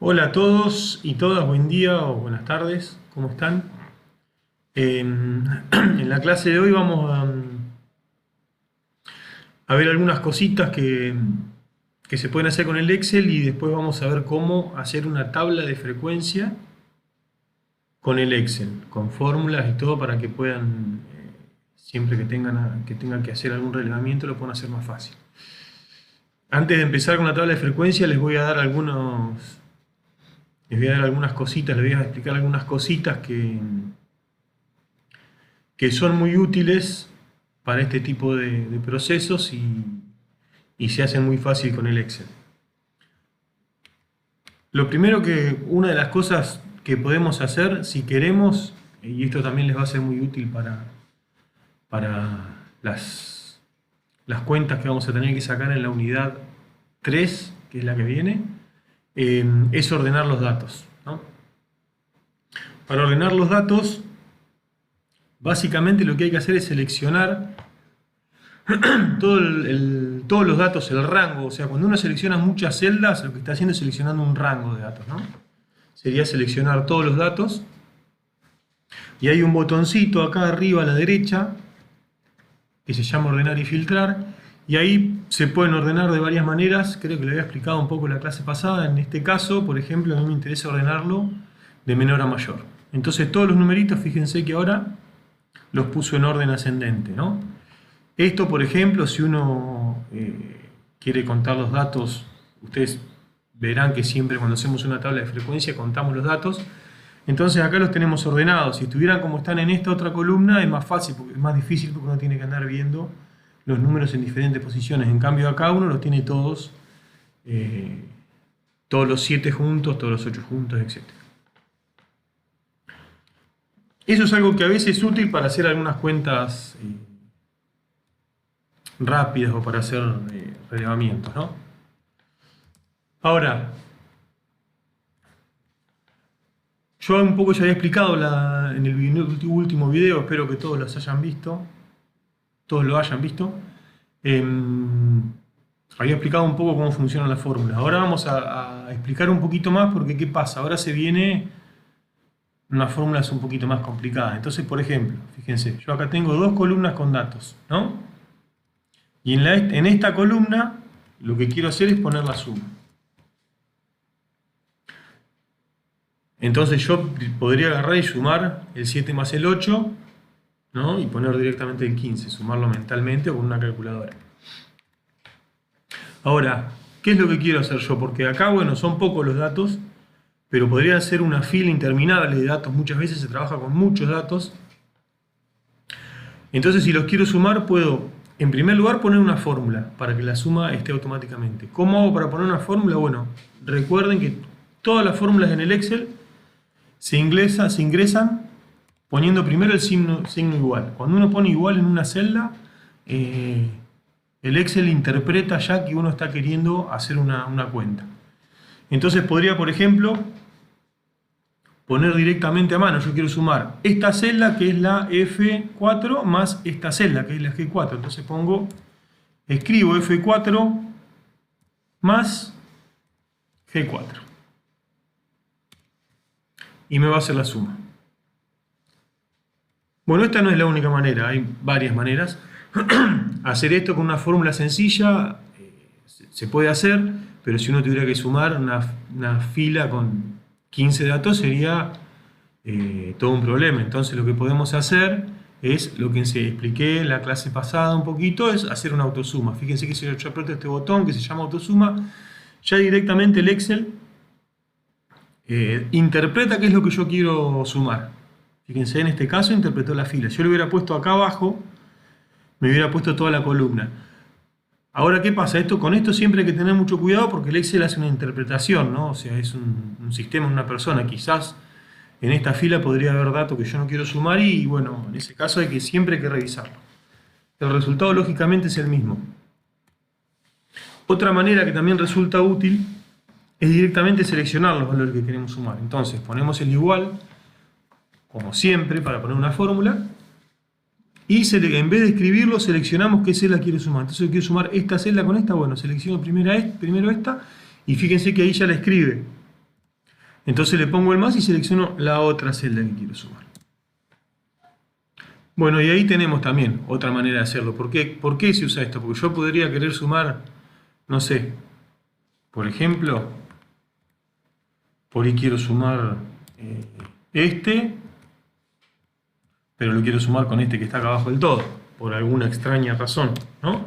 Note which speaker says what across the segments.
Speaker 1: Hola a todos y todas, buen día o buenas tardes, ¿cómo están? En la clase de hoy vamos a ver algunas cositas que se pueden hacer con el Excel y después vamos a ver cómo hacer una tabla de frecuencia con el Excel, con fórmulas y todo para que puedan, siempre que tengan que hacer algún relevamiento, lo puedan hacer más fácil. Antes de empezar con la tabla de frecuencia les voy a dar algunas cositas, les voy a explicar algunas cositas que son muy útiles para este tipo de procesos y se hacen muy fácil con el Excel. Lo primero una de las cosas que podemos hacer si queremos, y esto también les va a ser muy útil para las cuentas que vamos a tener que sacar en la unidad 3, que es la que viene, es ordenar los datos, ¿no? Para ordenar los datos, básicamente lo que hay que hacer es seleccionar todos los datos, el rango. O sea, cuando uno selecciona muchas celdas, lo que está haciendo es seleccionando un rango de datos, ¿no? Sería seleccionar todos los datos. Y hay un botoncito acá arriba a la derecha que se llama ordenar y filtrar. Y ahí se pueden ordenar de varias maneras. Creo que lo había explicado un poco en la clase pasada. En este caso, por ejemplo, a mí me interesa ordenarlo de menor a mayor. Entonces todos los numeritos, fíjense que ahora los puso en orden ascendente, ¿no? Esto, por ejemplo, si uno quiere contar los datos, ustedes verán que siempre cuando hacemos una tabla de frecuencia contamos los datos. Entonces acá los tenemos ordenados. Si estuvieran como están en esta otra columna es más fácil, porque es más difícil porque uno tiene que andar viendo los números en diferentes posiciones. En cambio acá uno los tiene todos los 7 juntos, todos los 8 juntos, etc. Eso es algo que a veces es útil para hacer algunas cuentas rápidas o para hacer relevamientos, ¿no? Ahora, yo un poco ya había explicado en el último video, espero que todos los hayan visto, todos lo hayan visto. Había explicado un poco cómo funciona la fórmula. Ahora vamos a explicar un poquito más porque ¿qué pasa? Ahora se viene una fórmula un poquito más complicada. Entonces, por ejemplo, fíjense, yo acá tengo dos columnas con datos, ¿no? Y en esta columna lo que quiero hacer es poner la suma. Entonces yo podría agarrar y sumar el 7 más el 8, ¿no? Y poner directamente el 15, sumarlo mentalmente o con una calculadora. Ahora, ¿qué es lo que quiero hacer yo? Porque acá, bueno, son pocos los datos, pero podría ser una fila interminable de datos. Muchas veces se trabaja con muchos datos. Entonces, si los quiero sumar, puedo, en primer lugar, poner una fórmula para que la suma esté automáticamente. ¿Cómo hago para poner una fórmula? Bueno, recuerden que todas las fórmulas en el Excel se ingresan poniendo primero el signo igual. Cuando uno pone igual en una celda, el Excel interpreta ya que uno está queriendo hacer una cuenta. Entonces podría, por ejemplo, poner directamente a mano. Yo quiero sumar esta celda que es la F4 más esta celda que es la G4. Entonces escribo F4 más G4. Y me va a hacer la suma. Bueno, esta no es la única manera, hay varias maneras. Hacer esto con una fórmula sencilla se puede hacer, pero si uno tuviera que sumar una fila con 15 datos sería todo un problema. Entonces lo que podemos hacer es lo que expliqué en la clase pasada un poquito, es hacer una autosuma. Fíjense que si yo aprieto este botón que se llama autosuma, ya directamente el Excel interpreta qué es lo que yo quiero sumar. Fíjense, en este caso interpretó la fila. Si yo lo hubiera puesto acá abajo, me hubiera puesto toda la columna. Ahora, ¿qué pasa? Con esto siempre hay que tener mucho cuidado porque el Excel hace una interpretación, ¿no? O sea, es un sistema, una persona. Quizás en esta fila podría haber datos que yo no quiero sumar y, bueno, en ese caso siempre hay que revisarlo. El resultado, lógicamente, es el mismo. Otra manera que también resulta útil es directamente seleccionar los valores que queremos sumar. Entonces, ponemos el igual, como siempre, para poner una fórmula. Y en vez de escribirlo, seleccionamos qué celda quiero sumar. Entonces yo quiero sumar esta celda con esta. Bueno, selecciono primero esta. Y fíjense que ahí ya la escribe. Entonces le pongo el más y selecciono la otra celda que quiero sumar. Bueno, y ahí tenemos también otra manera de hacerlo. ¿Por qué se usa esto? Porque yo podría querer sumar, no sé, por ejemplo, por ahí quiero sumar este, pero lo quiero sumar con este que está acá abajo del todo, por alguna extraña razón, ¿no?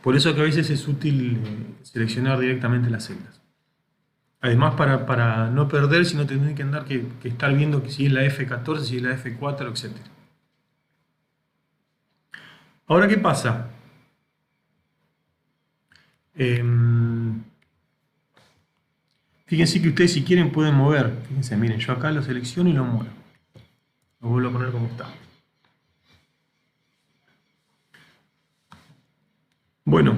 Speaker 1: Por eso que a veces es útil seleccionar directamente las celdas. Además, para no perder, si no tener que andar que estar viendo que si es la F14, si es la F4, etc. Ahora, ¿qué pasa? Fíjense que ustedes, si quieren, pueden mover. Fíjense, miren, yo acá lo selecciono y lo muevo. Lo vuelvo a poner como está. Bueno,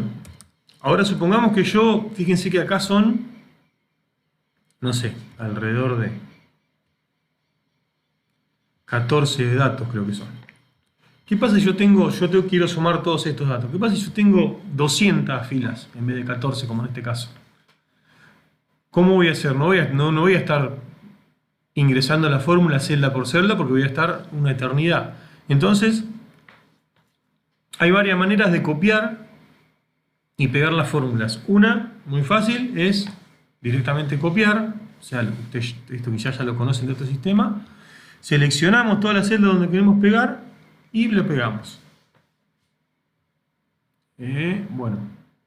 Speaker 1: ahora supongamos que yo, fíjense que acá son, no sé, alrededor de 14 datos creo que son. ¿Qué pasa si yo quiero sumar todos estos datos? ¿Qué pasa si yo tengo 200 filas en vez de 14 como en este caso? ¿Cómo voy a hacer? No voy a estar ingresando la fórmula celda por celda porque voy a estar una eternidad. Entonces, hay varias maneras de copiar y pegar las fórmulas. Una, muy fácil, es directamente copiar, o sea, esto que ya lo conocen de otro sistema. Seleccionamos toda la celda donde queremos pegar y lo pegamos. Bueno,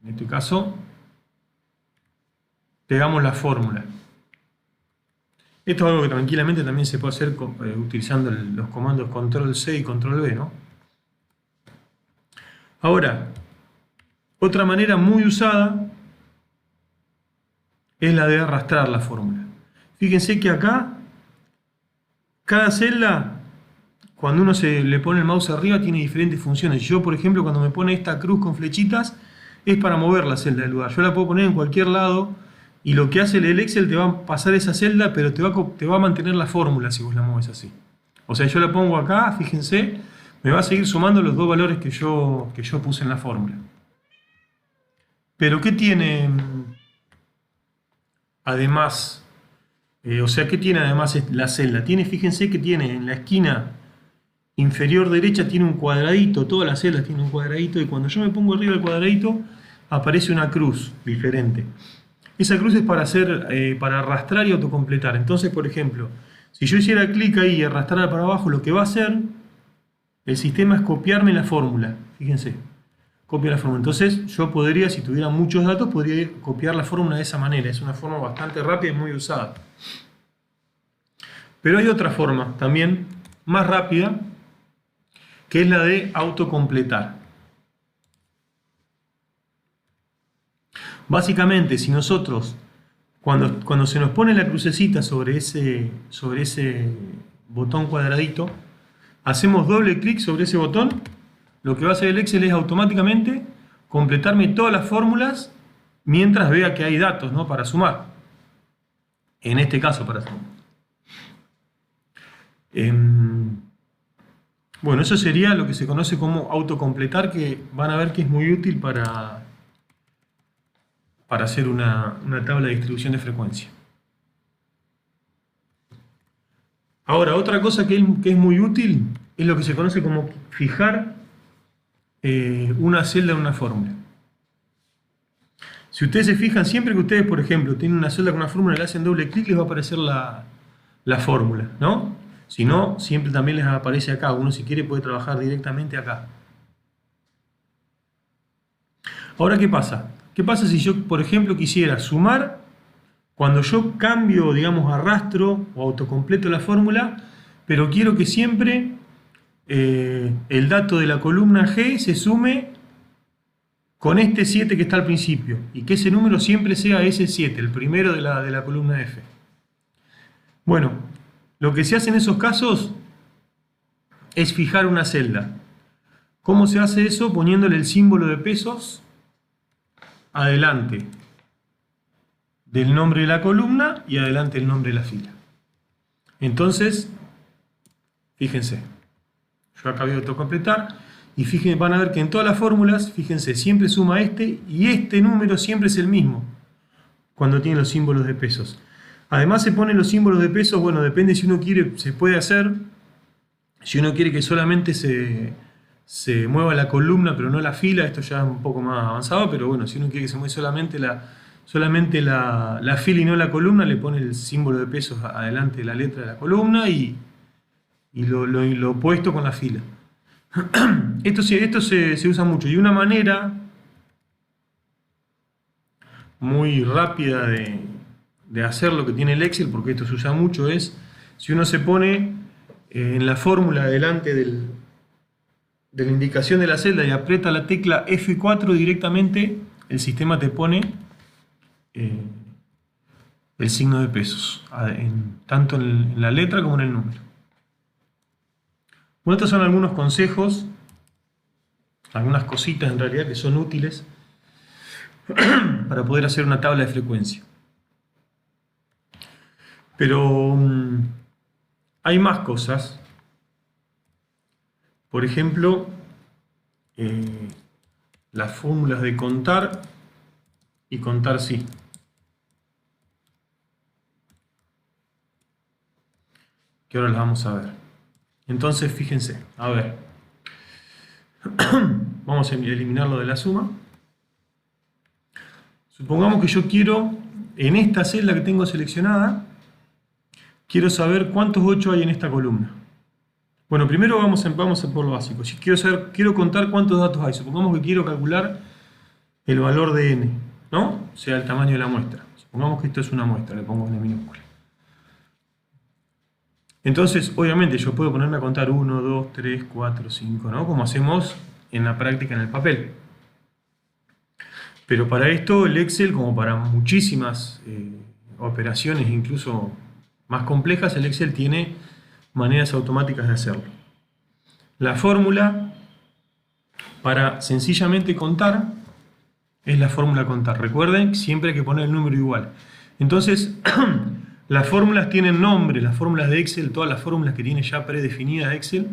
Speaker 1: en este caso, pegamos la fórmula. Esto es algo que tranquilamente también se puede hacer utilizando los comandos control C y control V, ¿no? Ahora, otra manera muy usada es la de arrastrar la fórmula. Fíjense que acá, cada celda, cuando uno le pone el mouse arriba, tiene diferentes funciones. Yo, por ejemplo, cuando me pone esta cruz con flechitas, es para mover la celda del lugar. Yo la puedo poner en cualquier lado y lo que hace el Excel te va a pasar esa celda, pero te va a mantener la fórmula si vos la mueves así. O sea, yo la pongo acá, fíjense, me va a seguir sumando los dos valores que yo puse en la fórmula. Pero ¿qué tiene además? ¿Qué tiene además la celda? Fíjense que tiene en la esquina inferior derecha tiene un cuadradito, todas las celdas tienen un cuadradito, y cuando yo me pongo arriba del cuadradito aparece una cruz diferente. Esa cruz es para arrastrar y autocompletar. Entonces, por ejemplo, si yo hiciera clic ahí y arrastrara para abajo, lo que va a hacer el sistema es copiarme la fórmula. Fíjense, copia la fórmula. Entonces yo podría, si tuviera muchos datos, podría copiar la fórmula de esa manera. Es una forma bastante rápida y muy usada. Pero hay otra forma también más rápida, que es la de autocompletar. Básicamente, si nosotros, cuando se nos pone la crucecita sobre ese botón cuadradito, hacemos doble clic sobre ese botón, lo que va a hacer el Excel es automáticamente completarme todas las fórmulas mientras vea que hay datos, ¿no?, para sumar. En este caso, para sumar. Bueno, eso sería lo que se conoce como autocompletar, que van a ver que es muy útil para hacer una tabla de distribución de frecuencia. Ahora, otra cosa que es muy útil es lo que se conoce como fijar una celda en una fórmula. Si ustedes se fijan, siempre que ustedes, por ejemplo, tienen una celda con una fórmula y le hacen doble clic, les va a aparecer la fórmula, ¿no? Si no, siempre también les aparece acá. Uno, si quiere, puede trabajar directamente acá. Ahora, ¿qué pasa? ¿Qué pasa si yo, por ejemplo, quisiera sumar? Cuando yo cambio, digamos, arrastro o autocompleto la fórmula, pero quiero que siempre el dato de la columna G se sume con este 7 que está al principio, y que ese número siempre sea ese 7, el primero de la columna F. Bueno, lo que se hace en esos casos es fijar una celda. ¿Cómo se hace eso? Poniéndole el símbolo de pesos adelante del nombre de la columna y adelante el nombre de la fila. Entonces, fíjense, yo acabo de autocompletar y fíjense, van a ver que en todas las fórmulas, fíjense, siempre suma este y este número siempre es el mismo. cuando tiene los símbolos de pesos. Además se ponen los símbolos de pesos, bueno, depende si uno quiere, se puede hacer, si uno quiere que solamente se mueva la columna pero no la fila, esto ya es un poco más avanzado, pero bueno, si uno quiere que se mueva solamente la fila y no la columna, le pone el símbolo de pesos adelante de la letra de la columna y lo opuesto con la fila. Esto se usa mucho, y una manera muy rápida de hacer lo que tiene el Excel, porque esto se usa mucho, es si uno se pone en la fórmula delante de la indicación de la celda y aprieta la tecla F4, directamente el sistema te pone el signo de pesos, tanto en la letra como en el número. Bueno, estos son algunos consejos, algunas cositas en realidad que son útiles para poder hacer una tabla de frecuencia. Pero hay más cosas. Por ejemplo, las fórmulas de contar y contar sí. Que ahora las vamos a ver. Entonces, fíjense, a ver. Vamos a eliminarlo de la suma. Supongamos que yo quiero, en esta celda que tengo seleccionada, quiero saber cuántos 8 hay en esta columna. Bueno, primero vamos por lo básico. Si quiero contar cuántos datos hay. Supongamos que quiero calcular el valor de n, ¿no? O sea, el tamaño de la muestra. Supongamos que esto es una muestra, le pongo n minúscula. Entonces, obviamente, yo puedo ponerme a contar 1, 2, 3, 4, 5, ¿no? Como hacemos en la práctica en el papel. Pero para esto el Excel, como para muchísimas operaciones incluso más complejas, el Excel tiene maneras automáticas de hacerlo. La fórmula para sencillamente contar es la fórmula contar. Recuerden, siempre hay que poner el número igual. Entonces, las fórmulas tienen nombre, las fórmulas de Excel, todas las fórmulas que tiene ya predefinidas Excel,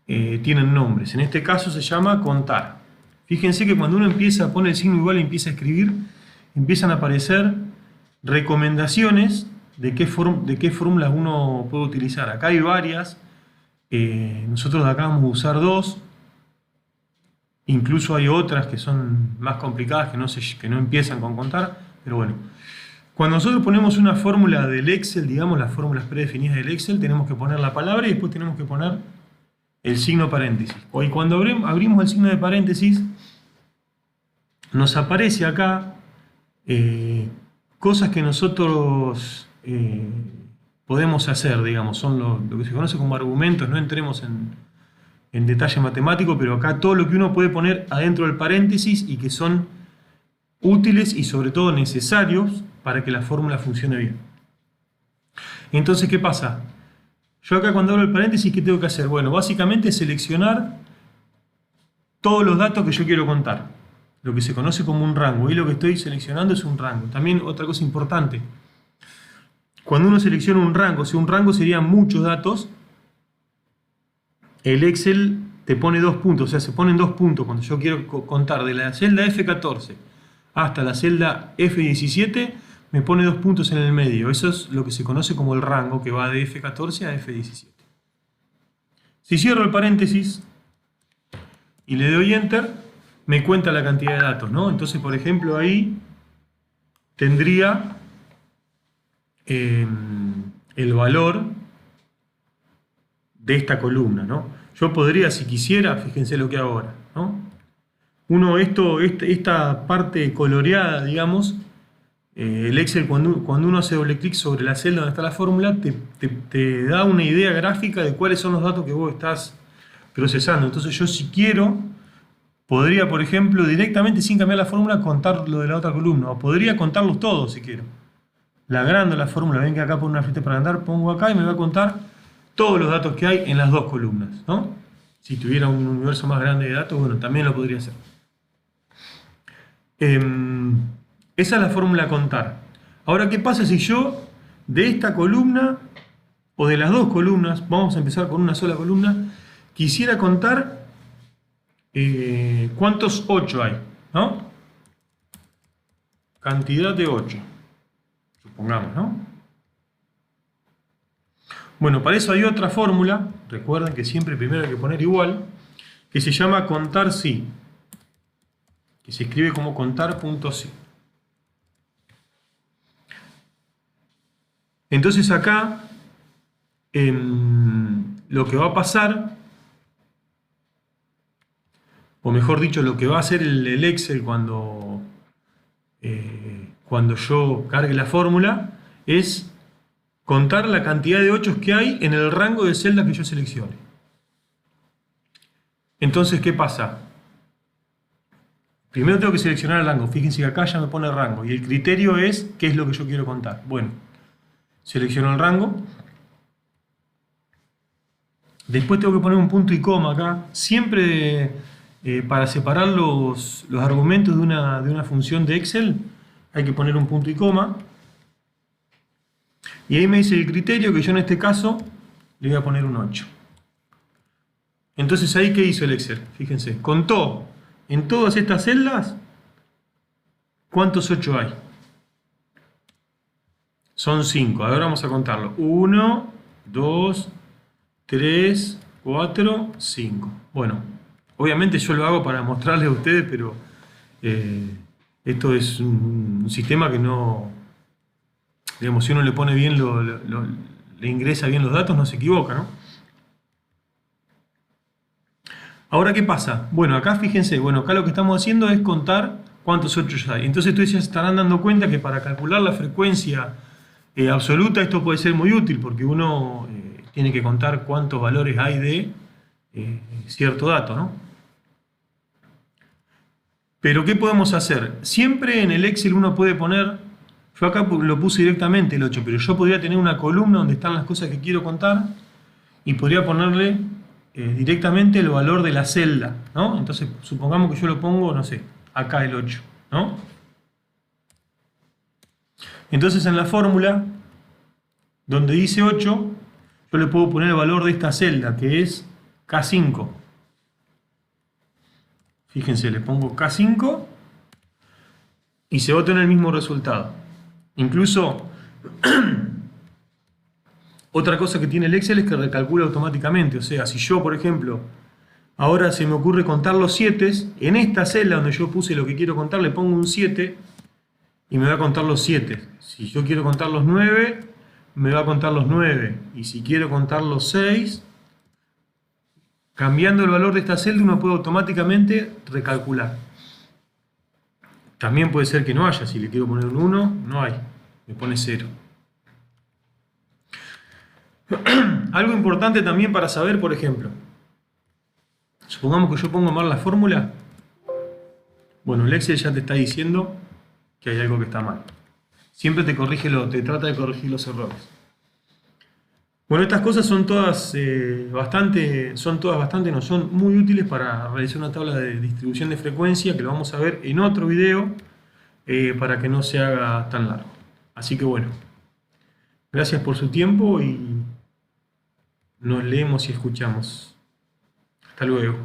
Speaker 1: tienen nombres. En este caso se llama contar. Fíjense que cuando uno pone el signo igual y empieza a escribir, empiezan a aparecer recomendaciones de qué fórmulas uno puede utilizar. Acá hay varias, nosotros acá vamos a usar 2, incluso hay otras que son más complicadas, que no empiezan con contar, pero bueno. Cuando nosotros ponemos una fórmula del Excel, digamos las fórmulas predefinidas del Excel, tenemos que poner la palabra y después tenemos que poner el signo paréntesis. Y cuando abrimos el signo de paréntesis, nos aparece acá cosas que nosotros podemos hacer, digamos, son lo que se conoce como argumentos. No entremos en detalle matemático, pero acá todo lo que uno puede poner adentro del paréntesis y que son útiles y sobre todo necesarios para que la fórmula funcione bien. Entonces, ¿qué pasa? Yo acá cuando abro el paréntesis, ¿qué tengo que hacer? Bueno, básicamente seleccionar todos los datos que yo quiero contar. Lo que se conoce como un rango. Y lo que estoy seleccionando es un rango. También otra cosa importante. Cuando uno selecciona un rango, si un rango serían muchos datos, el Excel te pone 2 puntos. O sea, se ponen 2 puntos. Cuando yo quiero contar de la celda F14 hasta la celda F17, me pone 2 puntos en el medio. Eso es lo que se conoce como el rango, que va de F14 a F17. Si cierro el paréntesis y le doy Enter, me cuenta la cantidad de datos, ¿no? Entonces, por ejemplo, ahí tendría el valor de esta columna, ¿no? Yo podría, si quisiera, fíjense lo que hago ahora, ¿no? Esta parte coloreada, digamos, el Excel, cuando uno hace doble clic sobre la celda donde está la fórmula, te da una idea gráfica de cuáles son los datos que vos estás procesando. Entonces yo, si quiero, podría, por ejemplo, directamente sin cambiar la fórmula, contar lo de la otra columna. O podría contarlos todos si quiero. La agrando la fórmula, ven que acá por una flechita para agrandar, pongo acá y me va a contar todos los datos que hay en las dos columnas, ¿no? Si tuviera un universo más grande de datos, bueno, también lo podría hacer. Esa es la fórmula contar. Ahora, ¿qué pasa si yo de esta columna o de las dos columnas, vamos a empezar con una sola columna, quisiera contar cuántos 8 hay, ¿no? Cantidad de 8. supongamos, ¿no? Bueno, para eso hay otra fórmula, recuerden que siempre primero hay que poner igual, que se llama contar si, que se escribe como contar.si. Entonces acá lo que va a pasar, o mejor dicho, lo que va a hacer el Excel cuando yo cargue la fórmula, es contar la cantidad de 8 que hay en el rango de celdas que yo seleccione. Entonces, ¿qué pasa? Primero tengo que seleccionar el rango. Fíjense que acá ya me pone rango. Y el criterio es qué es lo que yo quiero contar. Bueno, selecciono el rango. Después tengo que poner un punto y coma acá. Siempre para separar los argumentos de una función de Excel hay que poner un punto y coma. Y ahí me dice el criterio, que yo en este caso le voy a poner un 8. Entonces ahí, ¿qué hizo el Excel? Fíjense, contó en todas estas celdas cuántos 8 hay. Son 5. Ahora vamos a contarlo. 1, 2, 3, 4, 5. Bueno, obviamente yo lo hago para mostrarles a ustedes, pero esto es un sistema que no... Digamos, si uno le pone bien, le ingresa bien los datos, no se equivoca, ¿no? Ahora, ¿qué pasa? Bueno, acá fíjense, bueno, acá lo que estamos haciendo es contar cuántos 8 hay. Entonces ustedes ya se estarán dando cuenta que para calcular la frecuencia absoluta esto puede ser muy útil, porque uno tiene que contar cuántos valores hay de cierto dato, ¿no? Pero ¿qué podemos hacer? Siempre en el Excel uno puede poner... Yo acá lo puse directamente el 8, pero yo podría tener una columna donde están las cosas que quiero contar y podría ponerle directamente el valor de la celda, ¿no? Entonces, supongamos que yo lo pongo, no sé, acá el 8, ¿no? Entonces, en la fórmula, donde dice 8, yo le puedo poner el valor de esta celda, que es K5. Fíjense, le pongo K5 y se va a obtener el mismo resultado. Incluso, otra cosa que tiene el Excel es que recalcula automáticamente. O sea, si yo, por ejemplo, ahora se me ocurre contar los 7, en esta celda donde yo puse lo que quiero contar, le pongo un 7 y me va a contar los 7. Si yo quiero contar los 9, me va a contar los 9. Y si quiero contar los 6, cambiando el valor de esta celda uno puede automáticamente recalcular. También puede ser que no haya. Si le quiero poner un 1, no hay. Me pone 0. Algo importante también para saber, por ejemplo, supongamos que yo pongo mal la fórmula. Bueno, el Excel ya te está diciendo que hay algo que está mal. Siempre te trata de corregir los errores. Bueno, estas cosas son todas no son muy útiles para realizar una tabla de distribución de frecuencia, que lo vamos a ver en otro video, para que no se haga tan largo. Así que bueno, gracias por su tiempo y nos leemos y escuchamos. Hasta luego.